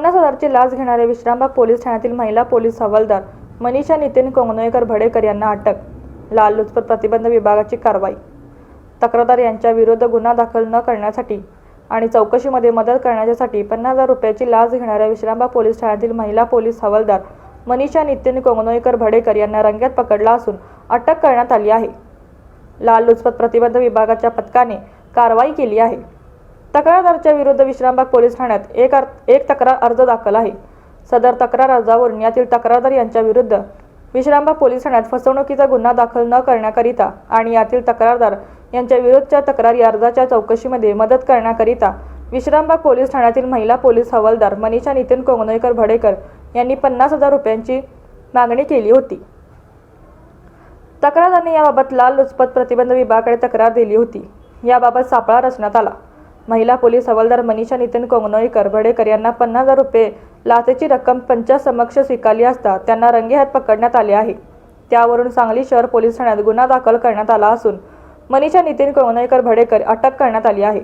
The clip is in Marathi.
50,000ची लाच घेणारे विश्रामबाग पोलीस ठाण्यातील महिला पोलीस हवालदार मनीषा नितीन कोंगनोळकर भडेकर यांना अटक. लाचलुचपत प्रतिबंध विभागाची कारवाई. तक्रारदार यांच्या विरुद्ध गुन्हा दाखल न करण्यासाठी आणि चौकशीमध्ये मदत करण्यासाठी 50,000 रुपयाची लाच घेणाऱ्या विश्रामबाग पोलीस ठाण्यातील महिला पोलीस हवालदार मनीषा नितीन कोंगनोळकर भडेकर यांना रंगेत पकडला असून अटक करण्यात आली आहे. लाचलुचपत प्रतिबंध विभागाच्या पथकाने कारवाई केली आहे. तक्रारदाराच्या विरुद्ध विश्रामबाग पोलीस ठाण्यात एक तक्रार अर्ज दाखल आहे. सदर तक्रार अर्जावरून यातील तक्रारदार यांच्या विरुद्ध विश्रामबाग पोलीस ठाण्यात फसवणुकीचा गुन्हा दाखल न करण्याकरिता आणि यातील तक्रारदार यांच्या विरुद्धच्या तक्रारी अर्जाच्या चौकशीमध्ये मदत करण्याकरिता विश्रामबाग पोलीस ठाण्यातील महिला पोलीस हवालदार मनीषा नितीन कोंगनोळकर भडेकर यांनी 50,000 रुपयांची मागणी केली होती. तक्रारदाराने याबाबत लाचलुचपत प्रतिबंध विभागाकडे तक्रार दिली होती. याबाबत सापळा रचण्यात आला. महिला पोलीस हवालदार मनीषा नितीन कोंगनोळकर भडेकर यांना 50,000 रुपये लाचेची रक्कम पंचासमक्ष स्वीकारली असता त्यांना रंगेहात पकडण्यात आले आहे. त्यावरून सांगली शहर पोलीस ठाण्यात गुन्हा दाखल करण्यात आला असून मनीषा नितीन कोंगनोळकर भडेकर अटक करण्यात आली आहे.